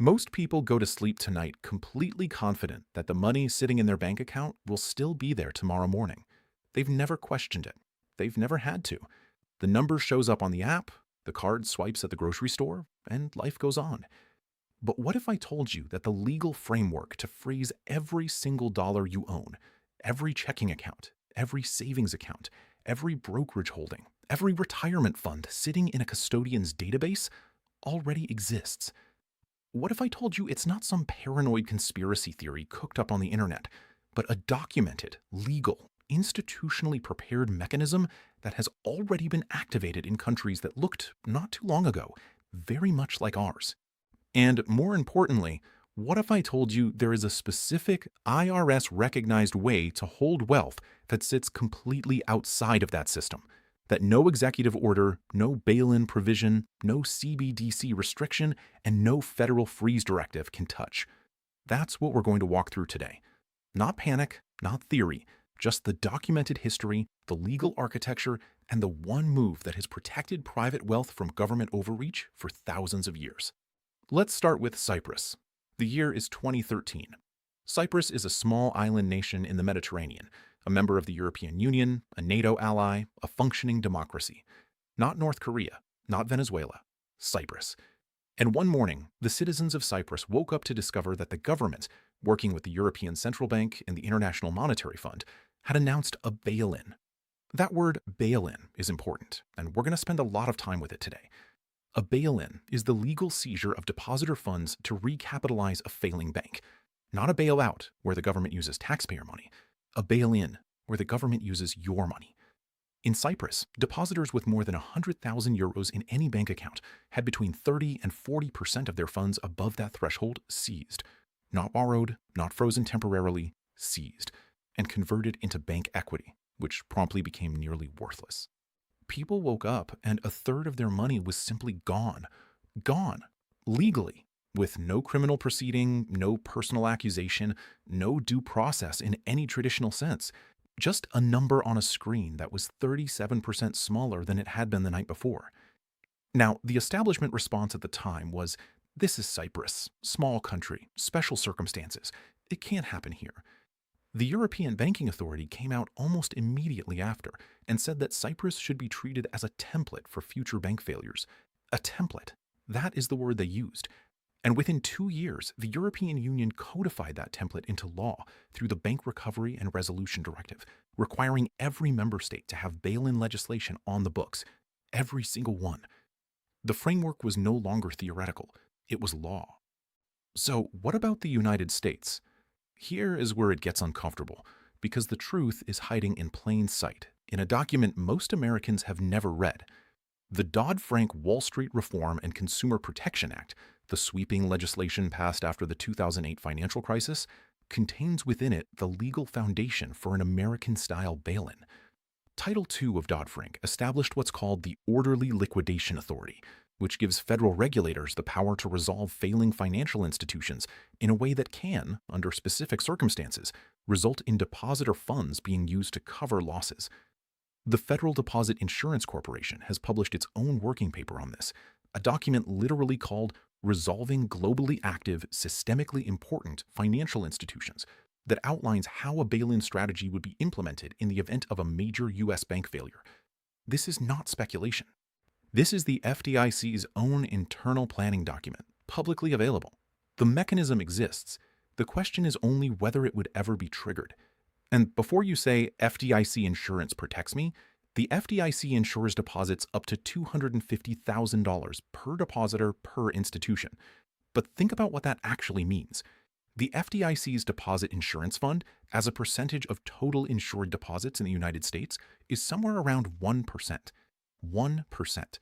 Most people go to sleep tonight completely confident that the money sitting in their bank account will still be there tomorrow morning. They've never questioned it. They've never had to. The number shows up on the app, the card swipes at the grocery store, and life goes on. But what if I told you that the legal framework to freeze every single dollar you own, every checking account, every savings account, every brokerage holding, every retirement fund sitting in a custodian's database already exists? What if I told you it's not some paranoid conspiracy theory cooked up on the internet, but a documented, legal, institutionally prepared mechanism that has already been activated in countries that looked, not too long ago, very much like ours? And more importantly, what if I told you there is a specific IRS recognized way to hold wealth that sits completely outside of that system? That no executive order, no bail in provision, no CBDC restriction, and no federal freeze directive can touch. That's what we're going to walk through today. Not panic, not theory, just the documented history, the legal architecture, and the one move that has protected private wealth from government overreach for thousands of years. Let's start with Cyprus. The year is 2013. Cyprus is a small island nation in the Mediterranean, a member of the European Union, a NATO ally, a functioning democracy. Not North Korea, not Venezuela, Cyprus. And one morning, the citizens of Cyprus woke up to discover that the government, working with the European Central Bank and the International Monetary Fund, had announced a bail-in. That word bail-in is important, and we're going to spend a lot of time with it today. A bail-in is the legal seizure of depositor funds to recapitalize a failing bank. Not a bailout, where the government uses taxpayer money. A bail-in, where the government uses your money. In Cyprus, depositors with more than 100,000 euros in any bank account had between 30 and 40% of their funds above that threshold seized. Not borrowed, not frozen temporarily, seized, and converted into bank equity, which promptly became nearly worthless. People woke up and a third of their money was simply gone. Gone. Legally. With no criminal proceeding, no personal accusation, no due process in any traditional sense. Just a number on a screen that was 37% smaller than it had been the night before. Now, the establishment response at the time was, "This is Cyprus, small country, special circumstances. It can't happen here." The European Banking Authority came out almost immediately after and said that Cyprus should be treated as a template for future bank failures. A template. That is the word they used. And within 2 years, the European Union codified that template into law through the Bank Recovery and Resolution Directive, requiring every member state to have bail-in legislation on the books. Every single one. The framework was no longer theoretical. It was law. So what about the United States? Here is where it gets uncomfortable, because the truth is hiding in plain sight in a document most Americans have never read. The Dodd-Frank Wall Street Reform and Consumer Protection Act, the sweeping legislation passed after the 2008 financial crisis, contains within it the legal foundation for an American-style bail-in. Title II of Dodd-Frank established what's called the Orderly Liquidation Authority, which gives federal regulators the power to resolve failing financial institutions in a way that can, under specific circumstances, result in depositor funds being used to cover losses. The Federal Deposit Insurance Corporation has published its own working paper on this, a document literally called Resolving Globally Active, Systemically Important Financial Institutions, that outlines how a bail-in strategy would be implemented in the event of a major U.S. bank failure. This is not speculation. This is the FDIC's own internal planning document, publicly available. The mechanism exists. The question is only whether it would ever be triggered. And before you say FDIC insurance protects me, the FDIC insures deposits up to $250,000 per depositor per institution. But think about what that actually means. The FDIC's Deposit Insurance Fund, as a percentage of total insured deposits in the United States, is somewhere around 1%. 1%.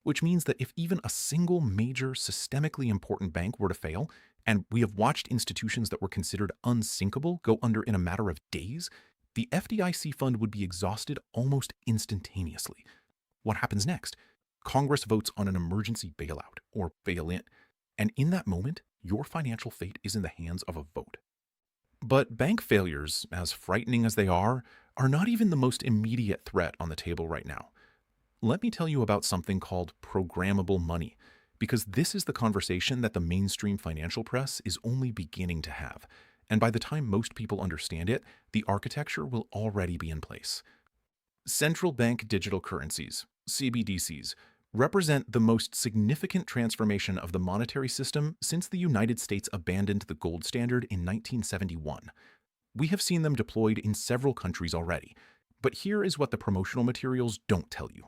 Which means that if even a single major systemically important bank were to fail, and we have watched institutions that were considered unsinkable go under in a matter of days, the FDIC fund would be exhausted almost instantaneously. What happens next? Congress votes on an emergency bailout, or bail-in, and in that moment, your financial fate is in the hands of a vote. But bank failures, as frightening as they are not even the most immediate threat on the table right now. Let me tell you about something called programmable money. because this is the conversation that the mainstream financial press is only beginning to have. And by the time most people understand it, the architecture will already be in place. Central bank digital currencies, CBDCs, represent the most significant transformation of the monetary system since the United States abandoned the gold standard in 1971. We have seen them deployed in several countries already, but here is what the promotional materials don't tell you.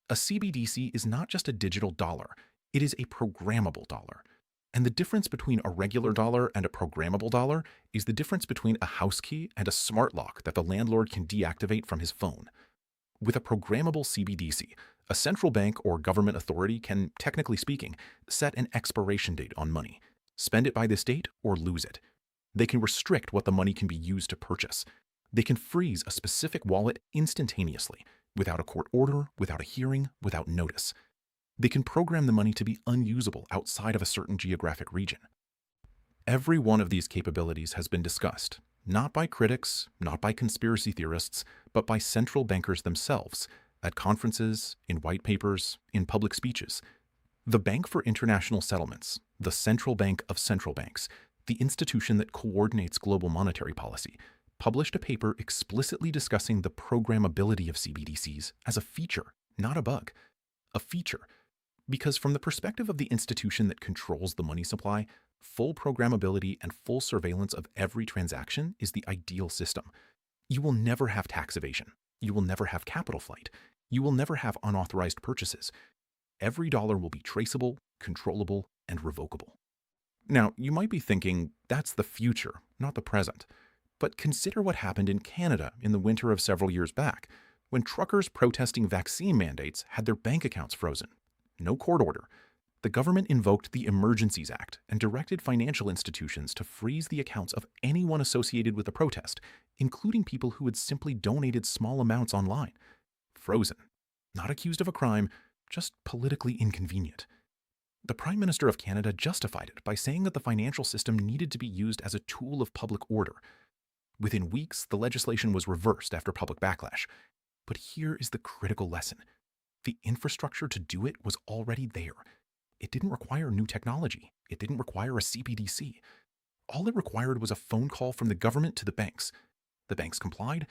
A CBDC is not just a digital dollar, it is a programmable dollar. And the difference between a regular dollar and a programmable dollar is the difference between a house key and a smart lock that the landlord can deactivate from his phone. With a programmable CBDC, a central bank or government authority can, technically speaking, set an expiration date on money, spend it by this date or lose it. They can restrict what the money can be used to purchase. They can freeze a specific wallet instantaneously, without a court order, without a hearing, without notice. They can program the money to be unusable outside of a certain geographic region. Every one of these capabilities has been discussed, not by critics, not by conspiracy theorists, but by central bankers themselves, at conferences, in white papers, in public speeches. The Bank for International Settlements, the central bank of central banks, the institution that coordinates global monetary policy, published a paper explicitly discussing the programmability of CBDCs as a feature, not a bug. A feature. Because from the perspective of the institution that controls the money supply, full programmability and full surveillance of every transaction is the ideal system. You will never have tax evasion. You will never have capital flight. You will never have unauthorized purchases. Every dollar will be traceable, controllable, and revocable. Now, you might be thinking, that's the future, not the present. But consider what happened in Canada in the winter of several years back, when truckers protesting vaccine mandates had their bank accounts frozen. No court order. The government invoked the Emergencies Act and directed financial institutions to freeze the accounts of anyone associated with the protest, including people who had simply donated small amounts online. Frozen. Not accused of a crime, just politically inconvenient. The Prime Minister of Canada justified it by saying that the financial system needed to be used as a tool of public order. Within weeks, the legislation was reversed after public backlash. But here is the critical lesson. The infrastructure to do it was already there. It didn't require new technology. It didn't require a CBDC. All it required was a phone call from the government to the banks. The banks complied,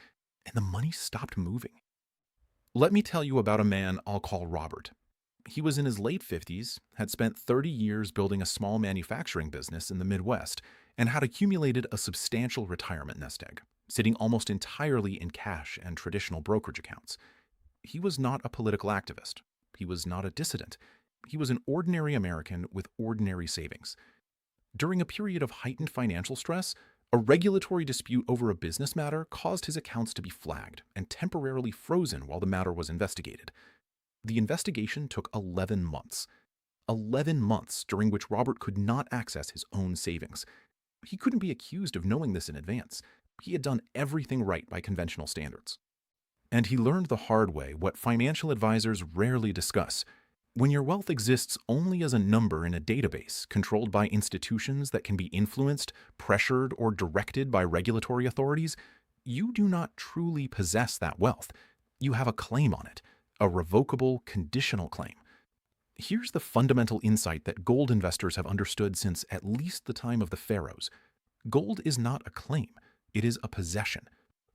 and the money stopped moving. Let me tell you about a man I'll call Robert. He was in his late 50s, had spent 30 years building a small manufacturing business in the Midwest, and had accumulated a substantial retirement nest egg, sitting almost entirely in cash and traditional brokerage accounts. He was not a political activist. He was not a dissident. He was an ordinary American with ordinary savings. During a period of heightened financial stress, a regulatory dispute over a business matter caused his accounts to be flagged and temporarily frozen while the matter was investigated. The investigation took 11 months. 11 months during which Robert could not access his own savings. He couldn't be accused of knowing this in advance. He had done everything right by conventional standards. And he learned the hard way what financial advisors rarely discuss. When your wealth exists only as a number in a database controlled by institutions that can be influenced, pressured, or directed by regulatory authorities, you do not truly possess that wealth. You have a claim on it, a revocable, conditional claim. Here's the fundamental insight that gold investors have understood since at least the time of the pharaohs. Gold is not a claim, it is a possession.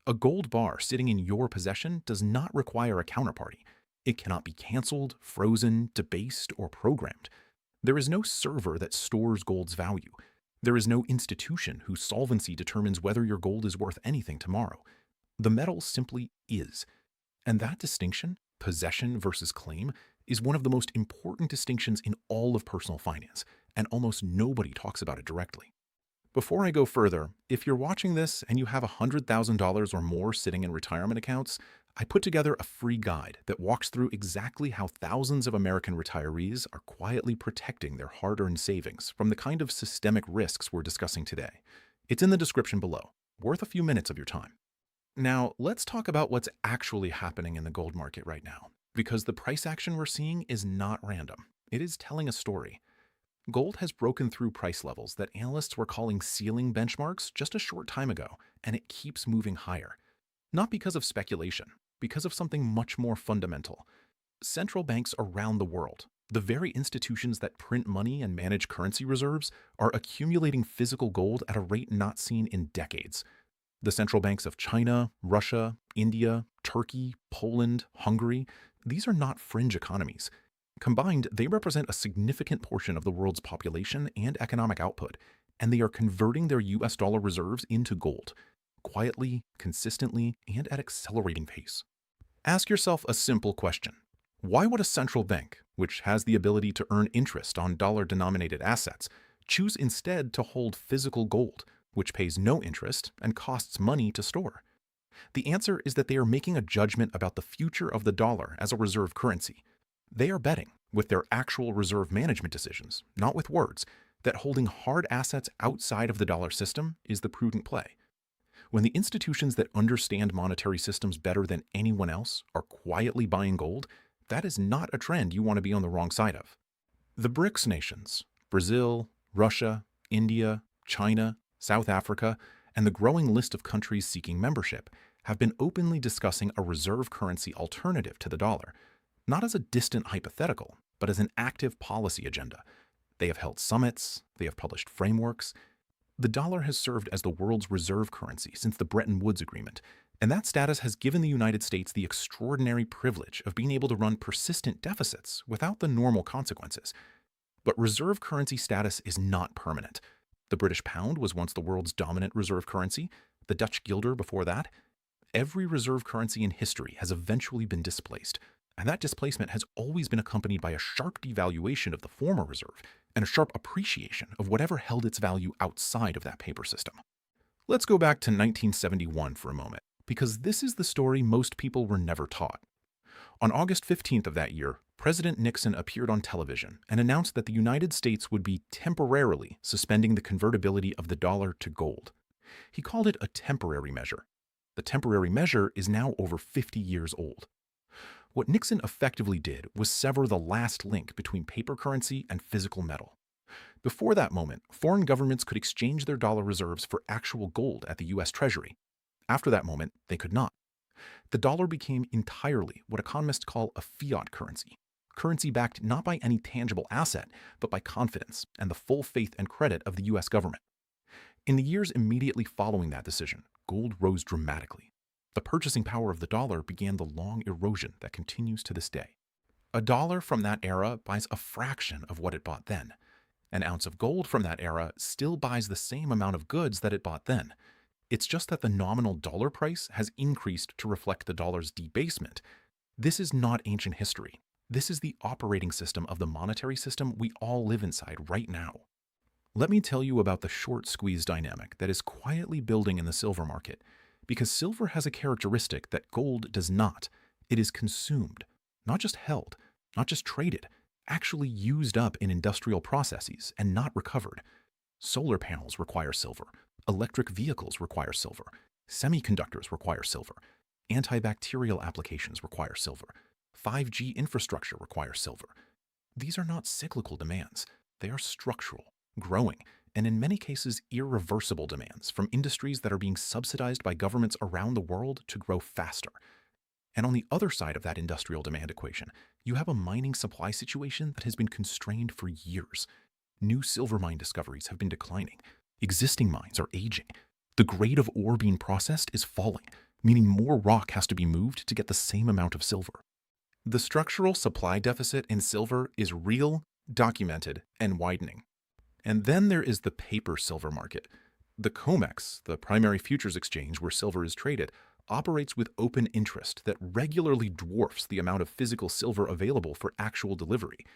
A gold bar sitting in your possession does not require a counterparty. It cannot be canceled, frozen, debased, or programmed. There is no server that stores gold's value. There is no institution whose solvency determines whether your gold is worth anything tomorrow. The metal simply is. And that distinction, possession versus claim, is one of the most important distinctions in all of personal finance, and almost nobody talks about it directly. Before I go further, if you're watching this and you have $100,000 or more sitting in retirement accounts, I put together a free guide that walks through exactly how thousands of American retirees are quietly protecting their hard-earned savings from the kind of systemic risks we're discussing today. It's in the description below, worth a few minutes of your time. Now, let's talk about what's actually happening in the gold market right now, because the price action we're seeing is not random. It is telling a story. Gold has broken through price levels that analysts were calling ceiling benchmarks just a short time ago, and it keeps moving higher. Not because of speculation, because of something much more fundamental. Central banks around the world, The very institutions that print money and manage currency reserves are accumulating physical gold at a rate not seen in decades. The central banks of China, Russia, India, Turkey, Poland, Hungary, these are not fringe economies. Combined, they represent a significant portion of the world's population and economic output, and they are converting their US dollar reserves into gold, quietly, consistently, and at accelerating pace. Ask yourself a simple question. Why would a central bank, which has the ability to earn interest on dollar-denominated assets, choose instead to hold physical gold, which pays no interest and costs money to store? The answer is that they are making a judgment about the future of the dollar as a reserve currency. They are betting, with their actual reserve management decisions, not with words, that holding hard assets outside of the dollar system is the prudent play. When the institutions that understand monetary systems better than anyone else are quietly buying gold, that is not a trend you want to be on the wrong side of. The BRICS nations, Brazil, Russia, India, China, South Africa, and the growing list of countries seeking membership, have been openly discussing a reserve currency alternative to the dollar, not as a distant hypothetical, but as an active policy agenda. They have held summits, they have published frameworks. The dollar has served as the world's reserve currency since the Bretton Woods Agreement, and that status has given the United States the extraordinary privilege of being able to run persistent deficits without the normal consequences. But reserve currency status is not permanent. The British pound was once the world's dominant reserve currency, the Dutch guilder before that. Every reserve currency in history has eventually been displaced, and that displacement has always been accompanied by a sharp devaluation of the former reserve and a sharp appreciation of whatever held its value outside of that paper system. Let's go back to 1971 for a moment, because this is the story most people were never taught. On August 15th of that year, President Nixon appeared on television and announced that the United States would be temporarily suspending the convertibility of the dollar to gold. He called it a temporary measure. The temporary measure is now over 50 years old. What Nixon effectively did was sever the last link between paper currency and physical metal. Before that moment, foreign governments could exchange their dollar reserves for actual gold at the US Treasury. After that moment, they could not. The dollar became entirely what economists call a fiat currency backed not by any tangible asset, but by confidence and the full faith and credit of the US government. In the years immediately following that decision, gold rose dramatically. The purchasing power of the dollar began the long erosion that continues to this day. A dollar from that era buys a fraction of what it bought then. An ounce of gold from that era still buys the same amount of goods that it bought then. It's just that the nominal dollar price has increased to reflect the dollar's debasement. This is not ancient history. This is the operating system of the monetary system we all live inside right now. Let me tell you about the short squeeze dynamic that is quietly building in the silver market, because silver has a characteristic that gold does not. It is consumed, not just held, not just traded, actually used up in industrial processes and not recovered. Solar panels require silver. Electric vehicles require silver. Semiconductors require silver. Antibacterial applications require silver. 5G infrastructure requires silver. These are not cyclical demands. They are structural, growing, and in many cases irreversible demands from industries that are being subsidized by governments around the world to grow faster. And on the other side of that industrial demand equation, you have a mining supply situation that has been constrained for years. New silver mine discoveries have been declining. Existing mines are aging. The grade of ore being processed is falling, meaning more rock has to be moved to get the same amount of silver. The structural supply deficit in silver is real, documented, and widening. And then there is the paper silver market. The COMEX, the primary futures exchange where silver is traded, operates with open interest that regularly dwarfs the amount of physical silver available for actual delivery.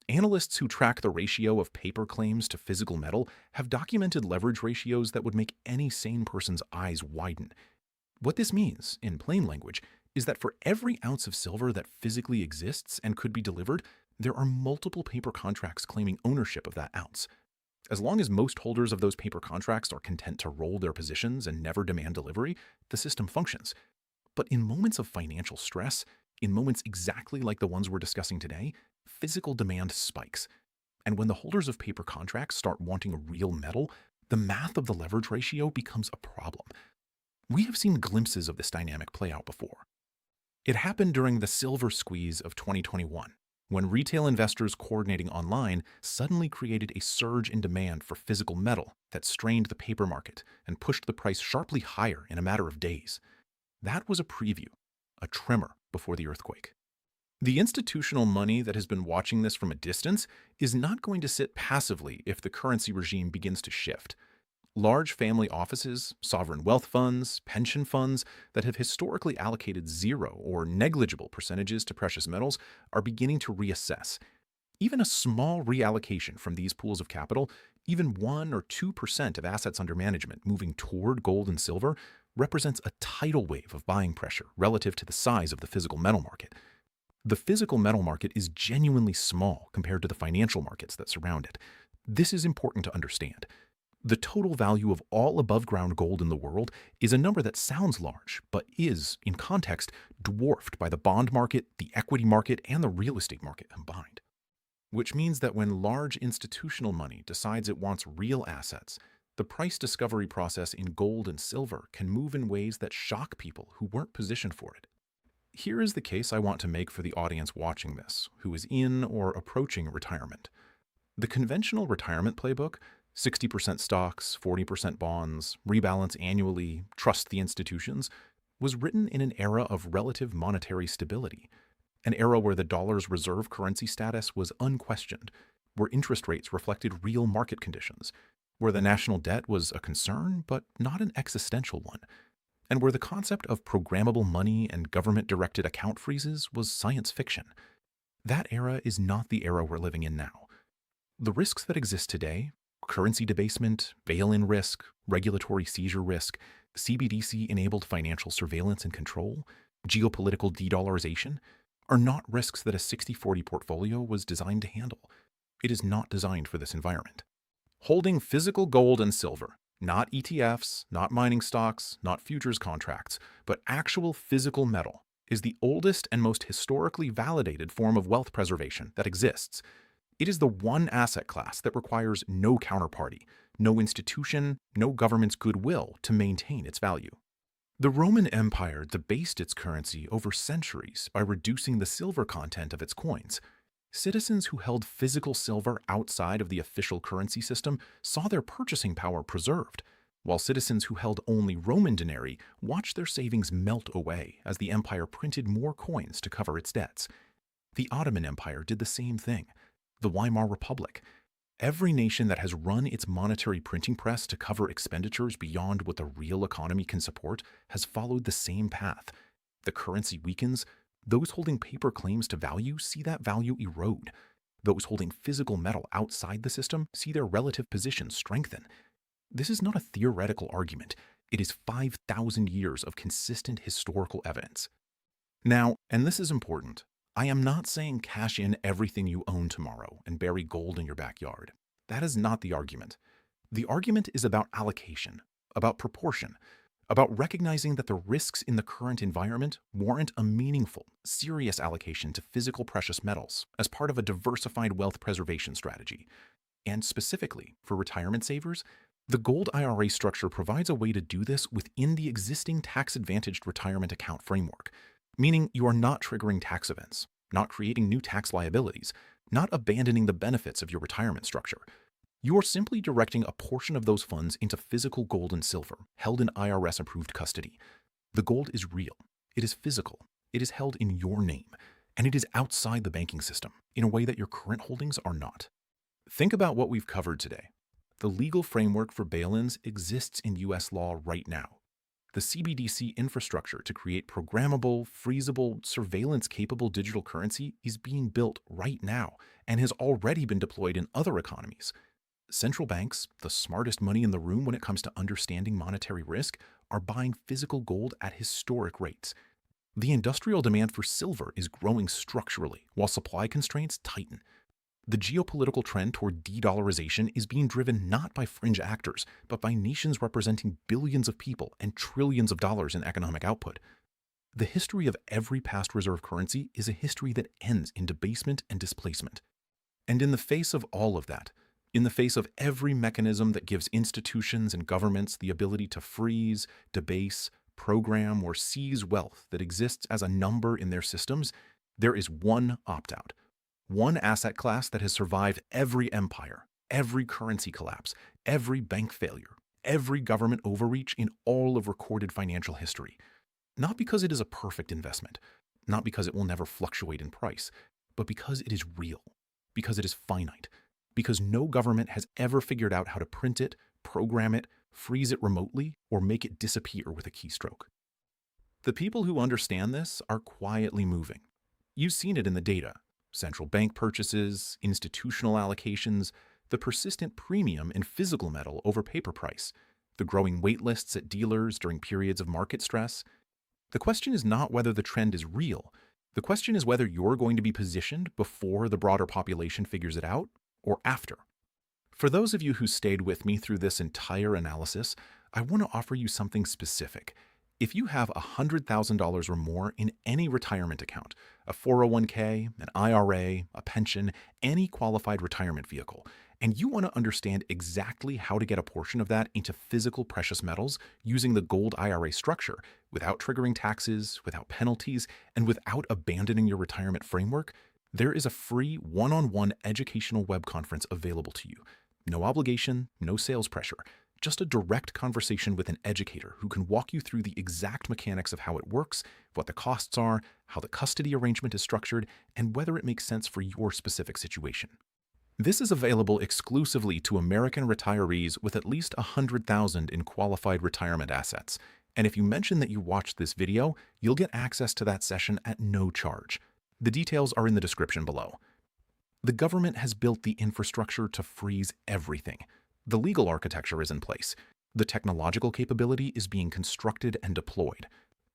Analysts who track the ratio of paper claims to physical metal have documented leverage ratios that would make any sane person's eyes widen. What this means, in plain language, is that for every ounce of silver that physically exists and could be delivered, there are multiple paper contracts claiming ownership of that ounce. As long as most holders of those paper contracts are content to roll their positions and never demand delivery, the system functions. But in moments of financial stress, in moments exactly like the ones we're discussing today, physical demand spikes. And when the holders of paper contracts start wanting real metal, the math of the leverage ratio becomes a problem. We have seen glimpses of this dynamic play out before. It happened during the silver squeeze of 2021. when retail investors coordinating online suddenly created a surge in demand for physical metal that strained the paper market and pushed the price sharply higher in a matter of days. That was a preview, a tremor before the earthquake. The institutional money that has been watching this from a distance is not going to sit passively if the currency regime begins to shift. Large family offices, sovereign wealth funds, pension funds that have historically allocated zero or negligible percentages to precious metals are beginning to reassess. Even a small reallocation from these pools of capital, even 1 or 2% of assets under management moving toward gold and silver, represents a tidal wave of buying pressure relative to the size of the physical metal market. The physical metal market is genuinely small compared to the financial markets that surround it. This is important to understand. The total value of all above-ground gold in the world is a number that sounds large, but is, in context, dwarfed by the bond market, the equity market, and the real estate market combined. Which means that when large institutional money decides it wants real assets, the price discovery process in gold and silver can move in ways that shock people who weren't positioned for it. Here is the case I want to make for the audience watching this, who is in or approaching retirement. The conventional retirement playbook, 60% stocks, 40% bonds, rebalance annually, trust the institutions, was written in an era of relative monetary stability, an era where the dollar's reserve currency status was unquestioned, where interest rates reflected real market conditions, where the national debt was a concern but not an existential one, and where the concept of programmable money and government-directed account freezes was science fiction. That era is not the era we're living in now. The risks that exist today, currency debasement, bail-in risk, regulatory seizure risk, CBDC-enabled financial surveillance and control, geopolitical de-dollarization, are not risks that a 60-40 portfolio was designed to handle. It is not designed for this environment. Holding physical gold and silver, not ETFs, not mining stocks, not futures contracts, but actual physical metal, is the oldest and most historically validated form of wealth preservation that exists. It is the one asset class that requires no counterparty, no institution, no government's goodwill to maintain its value. The Roman Empire debased its currency over centuries by reducing the silver content of its coins. Citizens who held physical silver outside of the official currency system saw their purchasing power preserved, while citizens who held only Roman denarii watched their savings melt away as the empire printed more coins to cover its debts. The Ottoman Empire did the same thing. The Weimar Republic. Every nation that has run its monetary printing press to cover expenditures beyond what the real economy can support has followed the same path. The currency weakens. Those holding paper claims to value see that value erode. Those holding physical metal outside the system see their relative position strengthen. This is not a theoretical argument. It is 5,000 years of consistent historical evidence. Now, and this is important, I am not saying cash in everything you own tomorrow and bury gold in your backyard. That is not the argument. The argument is about allocation, about proportion, about recognizing that the risks in the current environment warrant a meaningful, serious allocation to physical precious metals as part of a diversified wealth preservation strategy. And specifically, for retirement savers, the Gold IRA structure provides a way to do this within the existing tax-advantaged retirement account framework, meaning you are not triggering tax events, not creating new tax liabilities, not abandoning the benefits of your retirement structure. You are simply directing a portion of those funds into physical gold and silver, held in IRS-approved custody. The gold is real. It is physical. It is held in your name, and it is outside the banking system in a way that your current holdings are not. Think about what we've covered today. The legal framework for bail-ins exists in U.S. law right now. The CBDC infrastructure to create programmable, freezable, surveillance-capable digital currency is being built right now and has already been deployed in other economies. Central banks, the smartest money in the room when it comes to understanding monetary risk, are buying physical gold at historic rates. The industrial demand for silver is growing structurally while supply constraints tighten. The geopolitical trend toward de-dollarization is being driven not by fringe actors, but by nations representing billions of people and trillions of dollars in economic output. The history of every past reserve currency is a history that ends in debasement and displacement. And in the face of all of that, in the face of every mechanism that gives institutions and governments the ability to freeze, debase, program, or seize wealth that exists as a number in their systems, there is one opt-out. One asset class that has survived every empire, every currency collapse, every bank failure, every government overreach in all of recorded financial history. Not because it is a perfect investment, not because it will never fluctuate in price, but because it is real, because it is finite, because no government has ever figured out how to print it, program it, freeze it remotely, or make it disappear with a keystroke. The people who understand this are quietly moving. You've seen it in the data: central bank purchases, institutional allocations, the persistent premium in physical metal over paper price, the growing wait lists at dealers during periods of market stress. The question is not whether the trend is real. The question is whether you're going to be positioned before the broader population figures it out or after. For those of you who stayed with me through this entire analysis, I want to offer you something specific. If you have $100,000 or more in any retirement account, a 401k, an IRA, a pension, any qualified retirement vehicle, and you want to understand exactly how to get a portion of that into physical precious metals using the gold IRA structure without triggering taxes, without penalties, and without abandoning your retirement framework, there is a free one-on-one educational web conference available to you. No obligation, no sales pressure. Just a direct conversation with an educator who can walk you through the exact mechanics of how it works, what the costs are, how the custody arrangement is structured, and whether it makes sense for your specific situation. This is available exclusively to American retirees with at least $100,000 in qualified retirement assets. And if you mention that you watched this video, you'll get access to that session at no charge. The details are in the description below. The government has built the infrastructure to freeze everything. The legal architecture is in place. The technological capability is being constructed and deployed.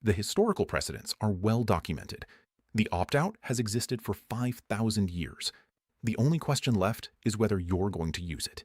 The historical precedents are well documented. The opt-out has existed for 5,000 years. The only question left is whether you're going to use it.